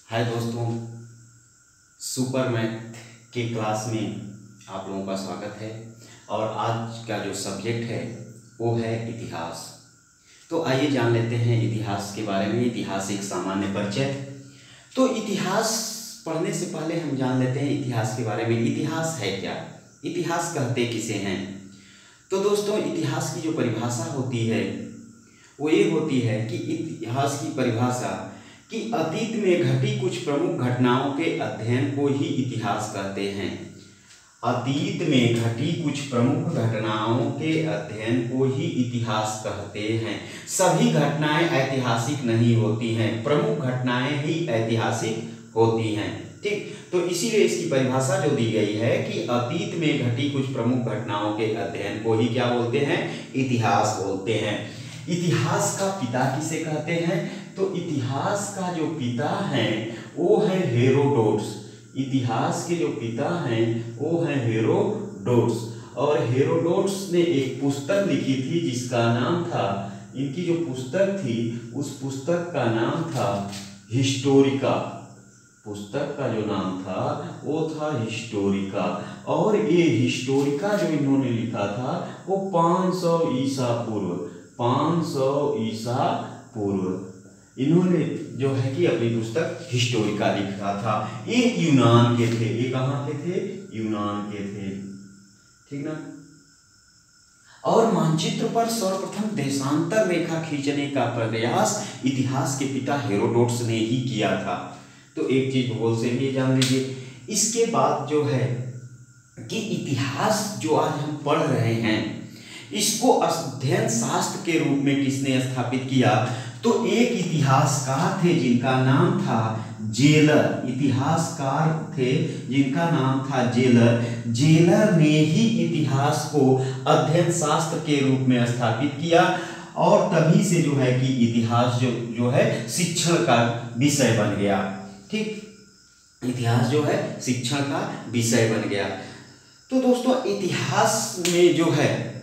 हाय दोस्तों, super math के class में आप लोगों का स्वागत है। और आज का जो सब्जेक्ट है वो है इतिहास। तो आइए जान लेते हैं इतिहास के बारे में। इतिहास एक सामान्य परिचय। तो इतिहास पढ़ने से पहले हम जान लेते हैं इतिहास के बारे में। इतिहास है क्या, इतिहास कहते किसे हैं। तो दोस्तों, इतिहास की जो परिभाषा होती है वो ये होती है कि इतिहास की परिभाषा कि अतीत में घटी कुछ प्रमुख घटनाओं के अध्ययन को ही इतिहास कहते हैं। अतीत में घटी कुछ प्रमुख घटनाओं के अध्ययन को ही इतिहास कहते हैं। सभी घटनाएं ऐतिहासिक नहीं होती हैं, प्रमुख घटनाएं ही ऐतिहासिक होती हैं। ठीक, तो इसीलिए इसकी परिभाषा जो दी गई है कि अतीत में घटी कुछ प्रमुख घटनाओं के अध्ययन को ही क्या बोलते हैं, इतिहास बोलते हैं। इतिहास का पिता किसे कहते हैं? तो इतिहास का जो पिता है वो है हेरोडोटस। इतिहास के जो पिता हैं वो है हेरोडोटस। और हेरोडोटस ने एक पुस्तक लिखी थी जिसका नाम था, इनकी जो पुस्तक थी उस पुस्तक का नाम था हिस्टोरिका। पुस्तक का जो नाम था वो था हिस्टोरिका। और ये हिस्टोरिका जो इन्होंने लिखा था वो 500 ईसा पूर्व, 500 ईसा पूर्व इन्होंने जो है कि अपनी पुस्तक हिस्टोरिका लिखा था। ये यूनान के थे। ये कहाँ के थे? यूनान के थे। ठीक ना। और मानचित्र पर सर्वप्रथम देशांतर रेखा खींचने का प्रयास इतिहास के पिता हेरोडोटस ने ही किया था। तो एक चीज भूगोल से भी जान लीजिए। इसके बाद जो है कि इतिहास जो आज हम पढ़ रहे हैं इसको अध्ययन शास्त्र के रूप में किसने स्थापित किया? तो एक इतिहासकार थे जिनका नाम था जेलर। इतिहासकार थे जिनका नाम था जेलर। जेलर ने ही इतिहास को अध्ययन शास्त्र के रूप में स्थापित किया। और तभी से जो है कि इतिहास जो है शिक्षण का विषय बन गया। ठीक, इतिहास जो है शिक्षण का विषय बन गया। तो दोस्तों, इतिहास में जो है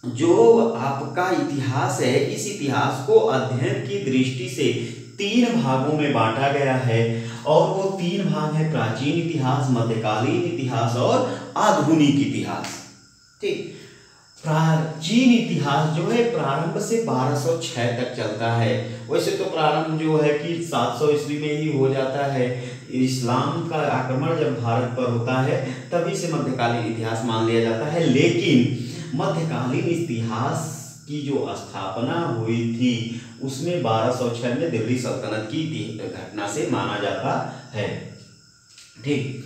जो आपका इतिहास है, इस इतिहास को अध्ययन की दृष्टि से 3 भागों में बांटा गया है। और वो 3 भाग है, प्राचीन इतिहास, मध्यकालीन इतिहास और आधुनिक इतिहास। ठीक, प्राचीन इतिहास जो है प्रारंभ से 1206 तक चलता है। वैसे तो प्रारंभ जो है कि 700 ईस्वी में ही हो जाता है। इस्लाम का आक्रमण जब भारत पर होता है तभी से मध्यकालीन इतिहास मान लिया जाता है। लेकिन मध्यकालीन इतिहास की जो स्थापना हुई थी उसमें 1206 में दिल्ली सल्तनत की घटना से माना जाता है। ठीक,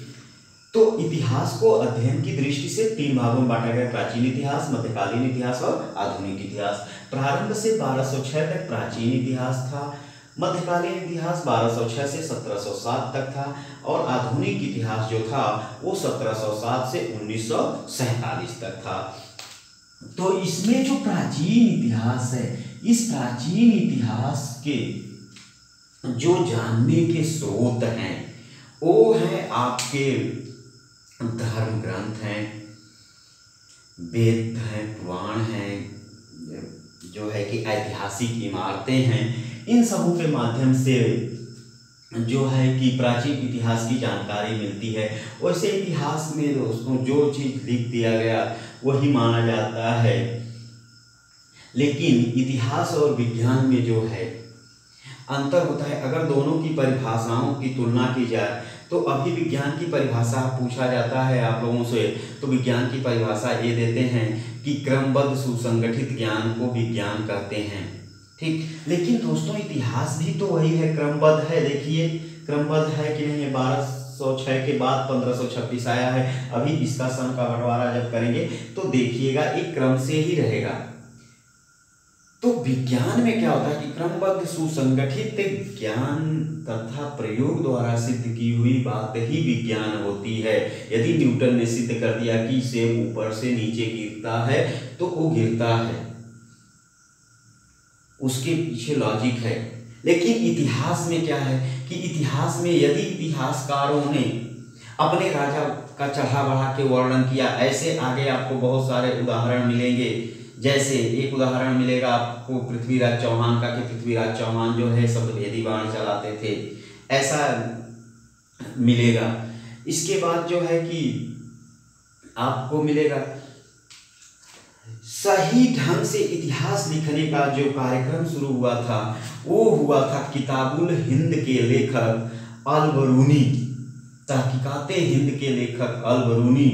तो इतिहास को अध्ययन की दृष्टि से 3 भागों में बांटा गया, प्राचीन इतिहास, मध्यकालीन इतिहास और आधुनिक इतिहास। प्रारंभ से 1206 तक प्राचीन इतिहास था। मध्यकालीन इतिहास 1206 से 1707 तक था। और आधुनिक इतिहास जो था वो 1707 से 1947 तक था। तो इसमें जो प्राचीन इतिहास है, इस प्राचीन इतिहास के जो जानने के स्रोत हैं वो है आपके धर्म ग्रंथ हैं, वेद हैं, पुराण हैं, जो है कि ऐतिहासिक इमारतें हैं। इन सबों के माध्यम से जो है कि प्राचीन इतिहास की जानकारी मिलती है। वैसे इतिहास में दोस्तों जो चीज लिख दिया गया वही माना जाता है। लेकिन इतिहास और विज्ञान में जो है अंतर होता है। अगर दोनों की परिभाषाओं की तुलना की जाए तो अभी विज्ञान की परिभाषा पूछा जाता है आप लोगों से, तो विज्ञान की परिभाषा ये देते हैं कि क्रमबद्ध सुसंगठित ज्ञान को विज्ञान कहते हैं। ठीक, लेकिन दोस्तों इतिहास भी तो वही है, क्रमबद्ध है। देखिए क्रमबद्ध है कि नहीं। 1206 के बाद 1526 आया है। अभी इसका सन का बंटवारा जब करेंगे तो देखिएगा एक क्रम से ही रहेगा। तो विज्ञान में क्या होता है कि क्रमबद्ध सुसंगठित ज्ञान तथा प्रयोग द्वारा सिद्ध की हुई बात ही विज्ञान होती है। यदि न्यूटन ने सिद्ध कर दिया कि सेब ऊपर से नीचे गिरता है तो वो गिरता है, उसके पीछे लॉजिक है। लेकिन इतिहास में क्या है कि इतिहास में यदि इतिहासकारों ने अपने राजा का चढ़ा बढ़ा के वर्णन किया, ऐसे आगे आपको बहुत सारे उदाहरण मिलेंगे। जैसे एक उदाहरण मिलेगा आपको पृथ्वीराज चौहान का, कि पृथ्वीराज चौहान जो है सप्तभेदी बाण चलाते थे। ऐसा मिलेगा। इसके बाद जो है कि आपको मिलेगा सही ढंग से इतिहास लिखने का जो कार्यक्रम शुरू हुआ था वो हुआ था किताबुल हिंद के लेखक अल बरूनी, तहकीकाते हिंद के लेखक अल बरूनी,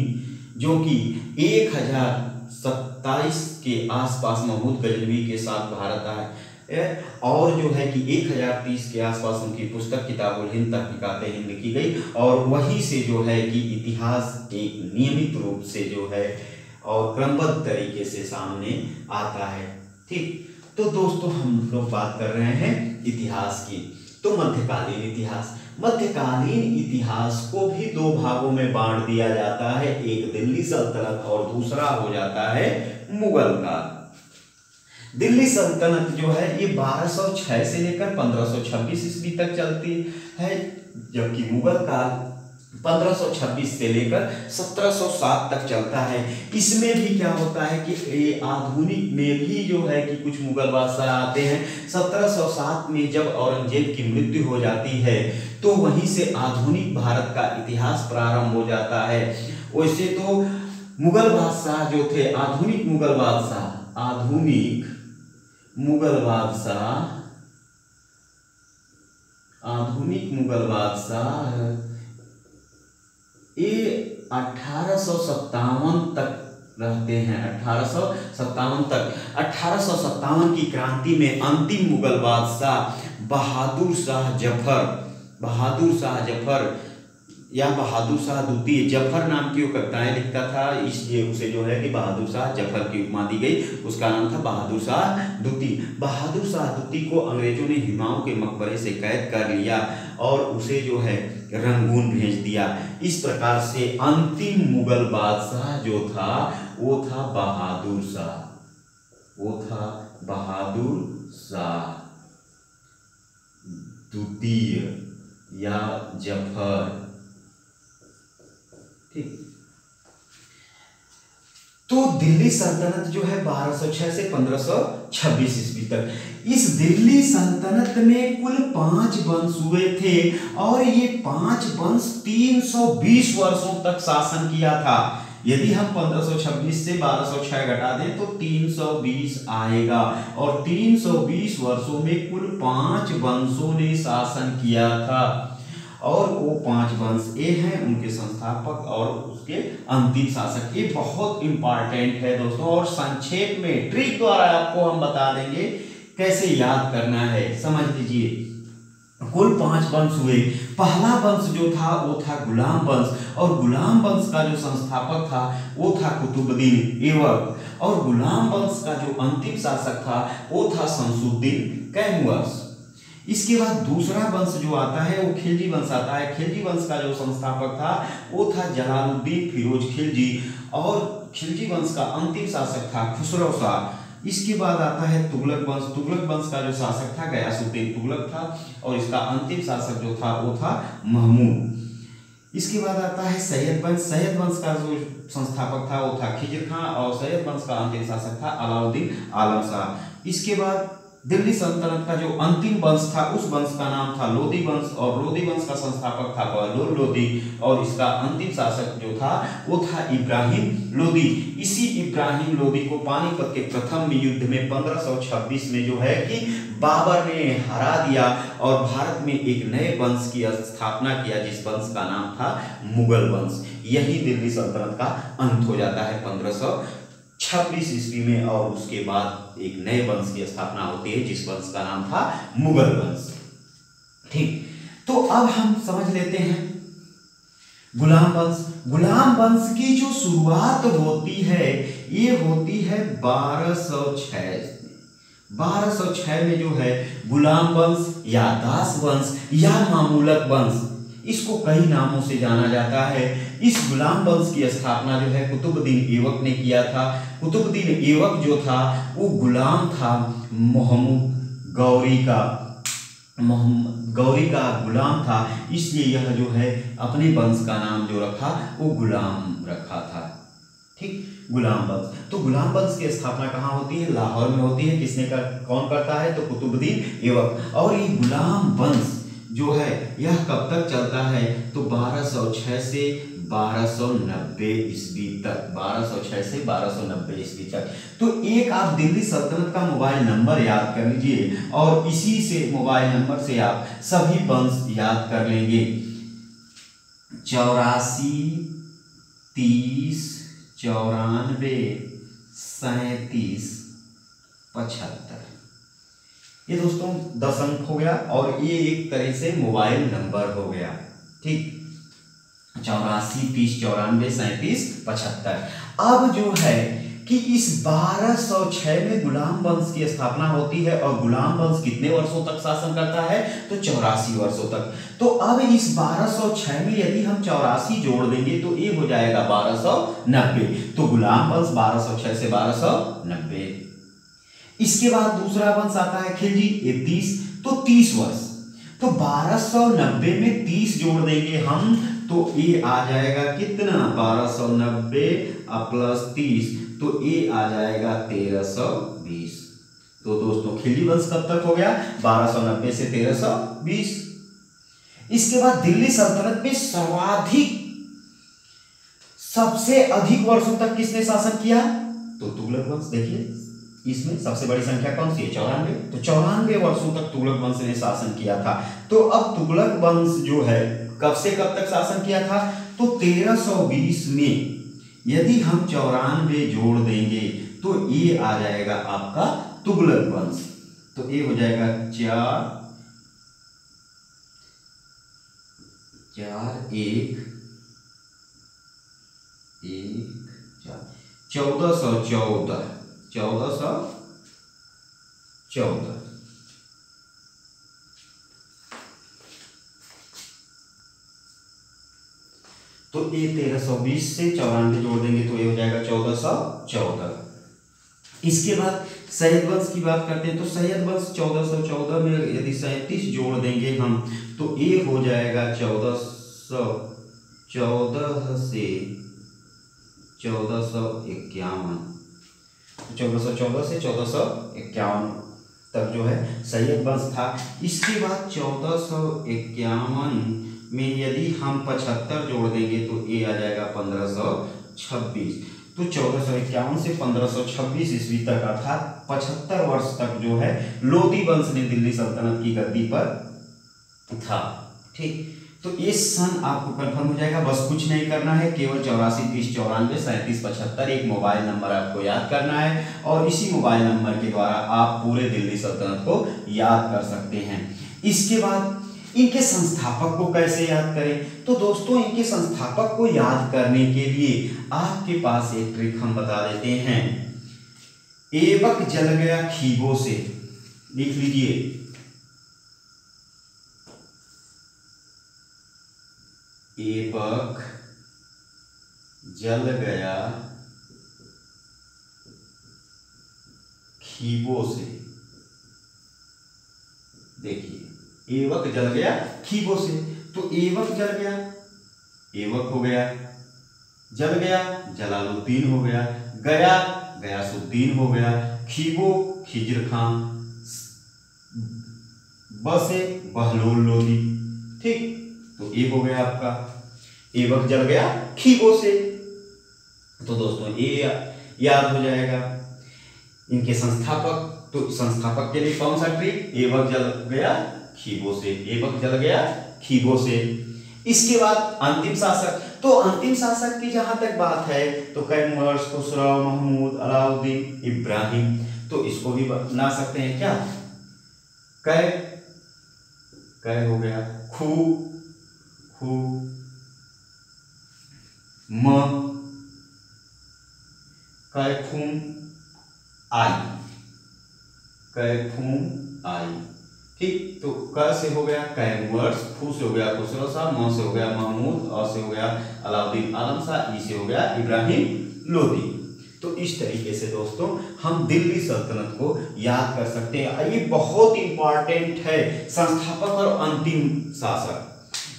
जो कि 1027 के आसपास महमूद गजनवी के साथ भारत आए, और जो है कि 1030 के आसपास उनकी पुस्तक किताबुल हिंद तहकीकाते हिंद की गई, और वहीं से जो है कि इतिहास एक नियमित रूप से जो है और क्रमबद्ध तरीके से सामने आता है। ठीक, तो दोस्तों हम लोग बात कर रहे हैं इतिहास की। तो मध्यकालीन इतिहास, मध्यकालीन इतिहास को भी दो भागों में बांट दिया जाता है, एक दिल्ली सल्तनत और दूसरा हो जाता है मुगल काल। दिल्ली सल्तनत जो है ये 1206 से लेकर 1526 ईस्वी तक चलती है, जबकि मुगल काल 1526 से लेकर 1707 तक चलता है। इसमें भी क्या होता है कि आधुनिक में भी जो है कि कुछ मुगल बादशाह आते हैं। 1707 में जब औरंगजेब की मृत्यु हो जाती है तो वहीं से आधुनिक भारत का इतिहास प्रारंभ हो जाता है। वैसे तो मुगल बादशाह जो थे, आधुनिक मुगल बादशाह ये 1857 तक रहते हैं, 1857 तक। 1857 की क्रांति में अंतिम मुगल बादशाह बहादुर शाह जफर या बहादुर शाह द्वितीय, जफर नाम की वो कविताएं लिखता था, इसलिए उसे जो है कि बहादुर शाह जफर की उपमा दी गई। उसका नाम था बहादुर शाह द्वितीय। बहादुर शाह द्वितीय को अंग्रेजों ने हुमायूं के मकबरे से कैद कर लिया और उसे जो है रंगून भेज दिया। इस प्रकार से अंतिम मुगल बादशाह जो था वो था बहादुर शाह द्वितीय या जफर। ठीक, तो दिल्ली सल्तनत जो है 1206 से 1526 ईस्वी तक, इस दिल्ली सल्तनत में कुल 5 वंश हुए थे और ये 5 वंश 320 वर्षों तक शासन किया था। यदि हम 1526 से 1206 घटा दें तो 320 आएगा, और 320 वर्षों में कुल 5 वंशों ने शासन किया था, और वो 5 वंश ये हैं, उनके संस्थापक और उसके अंतिम शासक। ये बहुत इंपॉर्टेंट है दोस्तों, और संक्षेप में ट्रिक द्वारा आपको हम बता देंगे कैसे याद करना है। समझ लीजिए, कुल 5 वंश हुए। पहला वंश जो था वो था गुलाम वंश, और गुलाम वंश का जो संस्थापक था वो था कुतुबुद्दीन ऐबक, और गुलाम वंश का जो अंतिम शासक था वो था शमसुद्दीन कैमुअर्स। इसके बाद दूसरा वंश जो आता है वो खिलजी वंश आता है। खिलजी वंश का जो संस्थापक था वो था जलालुद्दीन फिरोज खिलजी, और खिलजी वंश का अंतिम शासक था खुसरो शाह। इसके बाद आता है तुगलक वंश। तुगलक वंश का जो शासक था गयासुद्दीन तुगलक था, और इसका अंतिम शासक जो था वो था महमूद। इसके बाद आता है सैयद वंश। सैयद वंश का जो संस्थापक था वो था खिजर खां, और सैयद वंश का अंतिम शासक था अलाउद्दीन आलम शाह। इसके बाद दिल्ली सल्तनत का जो अंतिम वंश था उस वंश का नाम था लोधी वंश, और लोधी वंश का संस्थापक था बहलोल लोधी, और इसका अंतिम शासक जो था वो था इब्राहिम लोधी। इसी इब्राहिम लोधी को पानीपत के प्रथम युद्ध में 1526 में जो है कि बाबर ने हरा दिया, और भारत में एक नए वंश की स्थापना किया जिस वंश का नाम था मुगल वंश। यही दिल्ली सल्तनत का अंत हो जाता है 1526 ईस्वी में, और उसके बाद एक नए वंश की स्थापना होती है जिस वंश का नाम था मुगल वंश। ठीक, तो अब हम समझ लेते हैं गुलाम वंश। गुलाम वंश की जो शुरुआत होती है ये होती है 1206। 1206 में जो है गुलाम वंश या दास वंश या मामूलक वंश, इसको कई नामों से जाना जाता है। इस गुलाम वंश की स्थापना जो है कुतुबुद्दीन ऐबक ने किया था। कुतुबुद्दीन ऐबक जो था वो गुलाम था मोहम्मद गौरी का गुलाम था, इसलिए यह जो है अपने वंश का नाम जो रखा वो गुलाम रखा था। ठीक, गुलाम वंश। तो गुलाम वंश की स्थापना कहाँ होती है? लाहौर में होती है। कौन करता है? तो कुतुबुद्दीन ऐबक। और ये गुलाम वंश जो है यह कब तक चलता है, तो 1206 से 1290 ईस्वी तक, 1206 से 1290 ईस्वी तक। तो एक आप दिल्ली सल्तनत का मोबाइल नंबर याद कर लीजिए और इसी से मोबाइल नंबर से आप सभी वंश याद कर लेंगे। 84 30 94 37 75। ये दोस्तों 10 अंक हो गया और ये एक तरह से मोबाइल नंबर हो गया। ठीक, 84 30 94 37 75। अब जो है कि इस 1206 में गुलाम वंश की स्थापना होती है और गुलाम वंश कितने वर्षों तक शासन करता है, तो 84 वर्षों तक। तो अब इस 1206 में यदि हम 84 जोड़ देंगे तो ये हो जाएगा 1290। तो गुलाम वंश 1206 से 1290। इसके बाद दूसरा वंश आता है खिलजी, ये 30, तो 30 वर्ष। तो 1290 में 30 जोड़ देंगे हम तो ये आ जाएगा कितना, 1290 प्लस 30, तो ये आ जाएगा 1320। तो दोस्तों खिलजी वंश कब तक हो गया, 1290 से 1320। इसके बाद दिल्ली सल्तनत में सबसे अधिक वर्षों तक किसने शासन किया, तो तुगलक वंश। देखिए इसमें सबसे बड़ी संख्या कौन सी है, 94। तो 94 वर्षों तक तुगलक वंश ने शासन किया था। तो अब तुगलक वंश जो है कब से कब तक शासन किया था, तो 1320 में यदि हम 94 जोड़ देंगे तो ये आ जाएगा आपका तुगलक वंश। तो ये हो जाएगा 4 4 1 1 4 1414 1414। तो ये 1320 से 94 जोड़ देंगे तो ये हो जाएगा 1414। इसके बाद सैयद वंश की बात करते हैं तो सैयद वंश 1414 में यदि 37 जोड़ देंगे हम तो ये हो जाएगा 1414 से 1451। 1414 से 1451 तक जो है सैयद वंश था। इसके बाद 1451 में यदि हम 75 जोड़ देंगे तो ये आ जाएगा 1526। तो 1451 से 1526 ईस्वी तक अर्थात 75 वर्ष तक जो है लोदी वंश ने दिल्ली सल्तनत की गद्दी पर था। ठीक, तो ये सन आपको कंफर्म हो जाएगा। बस कुछ नहीं करना है, केवल 84 30 94 37 75 एक मोबाइल नंबर आपको याद करना है और इसी मोबाइल नंबर के द्वारा आप पूरे दिल्ली सल्तनत को याद कर सकते हैं। इसके बाद इनके संस्थापक को कैसे याद करें, तो दोस्तों इनके संस्थापक को याद करने के लिए आपके पास एक ट्रिक हम बता देते हैं। एवक जल गया खीबों से, लिख लीजिए। एवक जल गया खीबों से। देखिए एवक जल गया खीबों से, तो एवक जल गया, एवक हो गया, जल गया जलालुद्दीन हो गया, गया गयासुद्दीन हो गया, खीबो खिजर खान, बसे बहलोल लोदी। ठीक, तो ये हो गया आपका एवक जल गया खीबों से। तो दोस्तों ये याद हो जाएगा। इनके संस्थापक, तो संस्थापक के लिए कौन सा ट्रिक, एवक जल गया खीबों से, एवक जल गया खीबों से। इसके बाद अंतिम शासक, तो अंतिम शासक की जहां तक बात है तो कैमूर, खुसरो, महमूद, अलाउद्दीन, इब्राहिम, तो इसको भी बना सकते हैं क्या, कै हो गया, खू म कैफूम आई, कैफूम आई। ठीक, तो क से हो गया कैमूर, फू से हो गया खुसरो शाह, म से हो गया महमूद, अ से हो गया अलाउद्दीन आलम शाह, ई से हो गया इब्राहिम लोदी। तो इस तरीके से दोस्तों हम दिल्ली सल्तनत को याद कर सकते हैं। ये बहुत इंपॉर्टेंट है, संस्थापक और अंतिम शासक।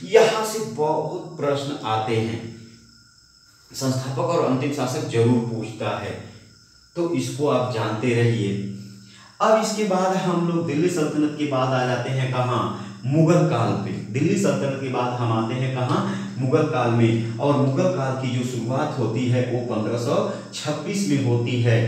यहां से बहुत प्रश्न आते हैं, संस्थापक और अंतिम शासक जरूर पूछता है, तो इसको आप जानते रहिए। अब इसके बाद हम लोग दिल्ली सल्तनत के बाद आ जाते हैं कहाँ, मुगल काल पे। दिल्ली सल्तनत के बाद हम आते हैं कहाँ, मुगल काल में। और मुगल काल की जो शुरुआत होती है वो 1526 में होती है।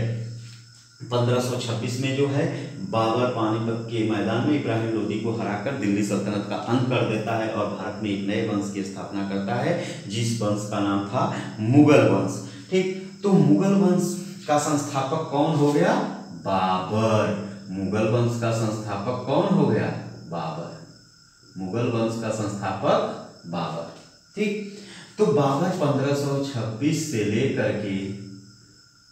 1526 में जो है बाबर पानीपत के मैदान में इब्राहिम लोदी को हराकर दिल्ली सल्तनत का अंत कर देता है और भारत में एक नए वंश की स्थापना करता है, जिस वंश का नाम था मुगल वंश। ठीक, तो मुगल वंश का संस्थापक कौन हो गया, बाबर। मुगल वंश का संस्थापक कौन हो गया, बाबर। मुगल वंश का संस्थापक बाबर। ठीक, तो बाबर 1526 से लेकर के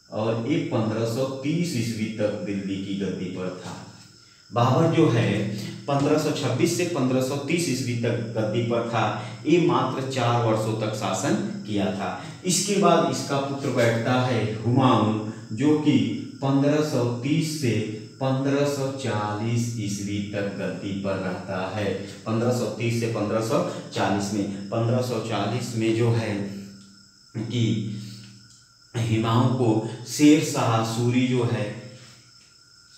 और ये 1530 ईस्वी तक दिल्ली की गद्दी पर था। बाबर जो है 1526 से 1530 ईस्वी तक गद्दी पर था। ये मात्र 4 वर्षों तक शासन किया था। इसके बाद इसका पुत्र बैठता है हुमायूं, जो कि 1530 से 1540 ईस्वी तक गद्दी पर रहता है। 1530 से 1540 में 1540 में जो है कि हुमायूं को शेर शाह सूरी जो है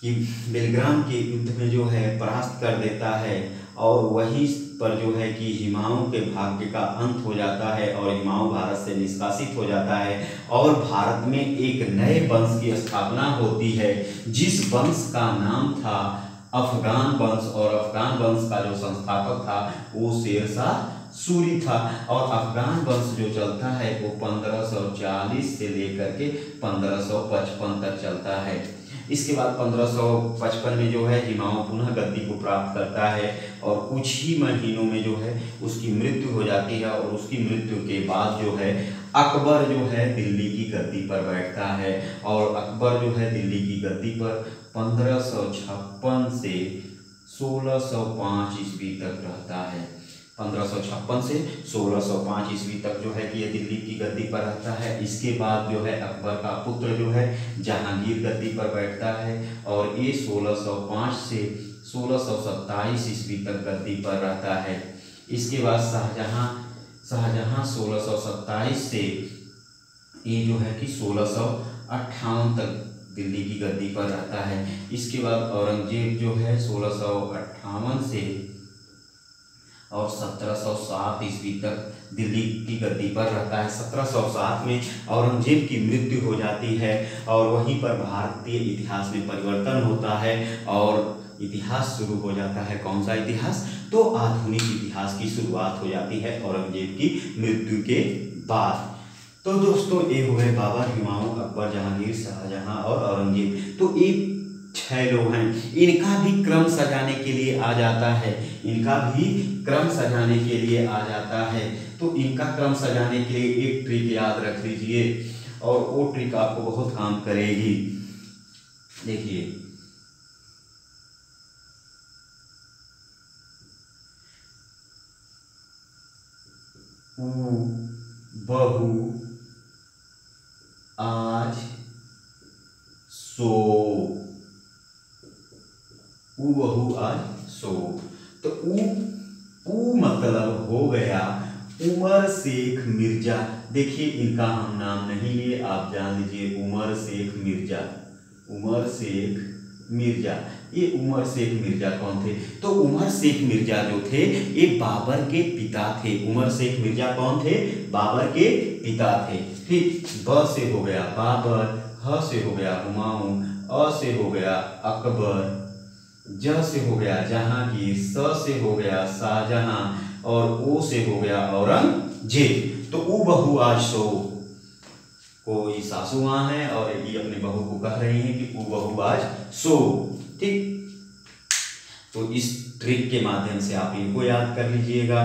कि बेलग्राम के युद्ध में जो है परास्त कर देता है और वहीं पर जो है कि हुमायूं के भाग्य का अंत हो जाता है और हुमायूं भारत से निष्कासित हो जाता है और भारत में एक नए वंश की स्थापना होती है, जिस वंश का नाम था अफगान वंश। और अफगान वंश का जो संस्थापक था वो शेर शाह सूरी था। और अफगान वंश जो चलता है वो 1540 से लेकर के 1555 तक चलता है। इसके बाद 1555 में जो है हुमायूं पुनः गद्दी को प्राप्त करता है और कुछ ही महीनों में जो है उसकी मृत्यु हो जाती है। और उसकी मृत्यु के बाद जो है अकबर जो है दिल्ली की गद्दी पर बैठता है। और अकबर जो है दिल्ली की गद्दी पर 1556 से 1605 ईस्वी तक रहता है। 1556 से 1605 ईस्वी तक जो है कि ये दिल्ली की गद्दी पर रहता है। इसके बाद जो है अकबर का पुत्र जो है जहांगीर गद्दी पर बैठता है और ये 1605 से 1627 ईस्वी तक गद्दी पर रहता है। इसके बाद शाहजहां 1627 से ये जो है कि 1658 तक दिल्ली की गद्दी पर रहता है। इसके बाद औरंगजेब जो है 1658 से और 1707 ईस्वी तक दिल्ली की गद्दी पर रहता है। 1707 में औरंगजेब की मृत्यु हो जाती है और वहीं पर भारतीय इतिहास में परिवर्तन होता है और इतिहास शुरू हो जाता है। कौन सा इतिहास? तो आधुनिक इतिहास की शुरुआत हो जाती है औरंगजेब की मृत्यु के बाद। तो दोस्तों ये हुए बाबर, हुमायूं, अकबर, जहांगीर, शाहजहां और औरंगजेब। तो ये 6 लोग हैं। इनका भी क्रम सजाने के लिए आ जाता है, इनका भी क्रम सजाने के लिए आ जाता है। तो इनका क्रम सजाने के लिए एक ट्रिक याद रख लीजिए और वो ट्रिक आपको बहुत काम करेगी। देखिए, बहु आज सो, ऊ बहु आज सो। तो ऊ मतलब हो गया उमर शेख मिर्जा। देखिए इनका हम नाम नहीं लिए, आप जान लीजिए उमर शेख मिर्जा। उमर शेख मिर्जा, ये उमर शेख मिर्जा कौन थे? तो उमर शेख मिर्जा जो थे ये बाबर के पिता थे। उमर शेख मिर्जा कौन थे? बाबर के पिता थे। ठीक, ब से हो गया बाबर, ह से हो गया हुमायूं, अ से हो गया अकबर, ज से हो गया जहांगीर, स से हो गया शाहजहां और ओ से हो गया औरंगजेब। तो ऊ बहु आज सो, कोई सासू मां है और ये अपने बहू को कह रही हैं कि ऊ बहु आज सो। ठीक, तो इस ट्रिक के माध्यम से आप इनको याद कर लीजिएगा।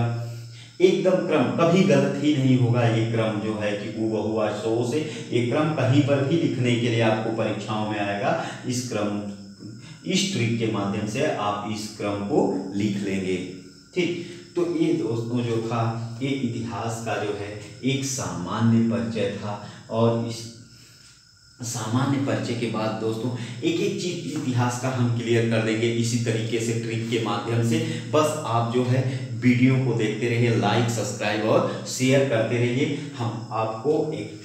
एकदम क्रम कभी गलत ही नहीं होगा। ये क्रम जो है कि ऊ बहु आज सो से, ये क्रम कहीं पर भी लिखने के लिए आपको परीक्षाओं में आएगा। इस ट्रिक के माध्यम से आप इस क्रम को लिख लेंगे। ठीक, तो ये दोस्तों जो था ये इतिहास का जो है एक सामान्य परिचय था। और इस सामान्य परिचय के बाद दोस्तों एक एक चीज इतिहास का हम क्लियर कर देंगे इसी तरीके से ट्रिक के माध्यम से। बस आप जो है वीडियो को देखते रहिए, लाइक, सब्सक्राइब और शेयर करते रहिए। हम आपको एक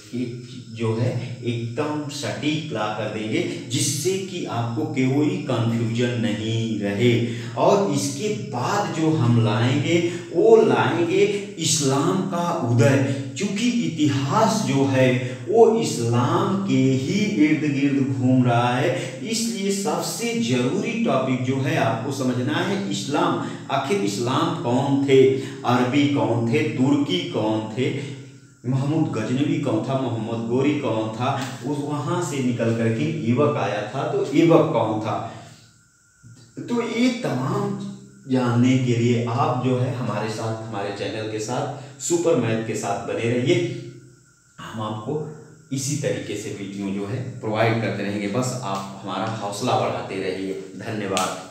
जो है एकदम सटीक ला कर देंगे, जिससे कि आपको कोई कंफ्यूजन नहीं रहे। और इसके बाद जो हम लाएंगे वो लाएंगे इस्लाम का उदय, क्योंकि इतिहास जो है वो इस्लाम के ही इर्द गिर्द घूम रहा है। इसलिए सबसे जरूरी टॉपिक जो है आपको समझना है इस्लाम। आखिर इस्लाम कौन थे, अरबी कौन थे, तुर्की कौन थे, महमूद गजनवी कौन था, मोहम्मद गोरी कौन था, उस वहां से निकल करके ऐबक आया था, तो ऐबक कौन था। तो ये तमाम जानने के लिए आप जो है हमारे साथ, हमारे चैनल के साथ, सुपर मैथ के साथ बने रहिए। हम आपको इसी तरीके से वीडियो जो है प्रोवाइड करते रहेंगे, बस आप हमारा हौसला बढ़ाते रहिए। धन्यवाद।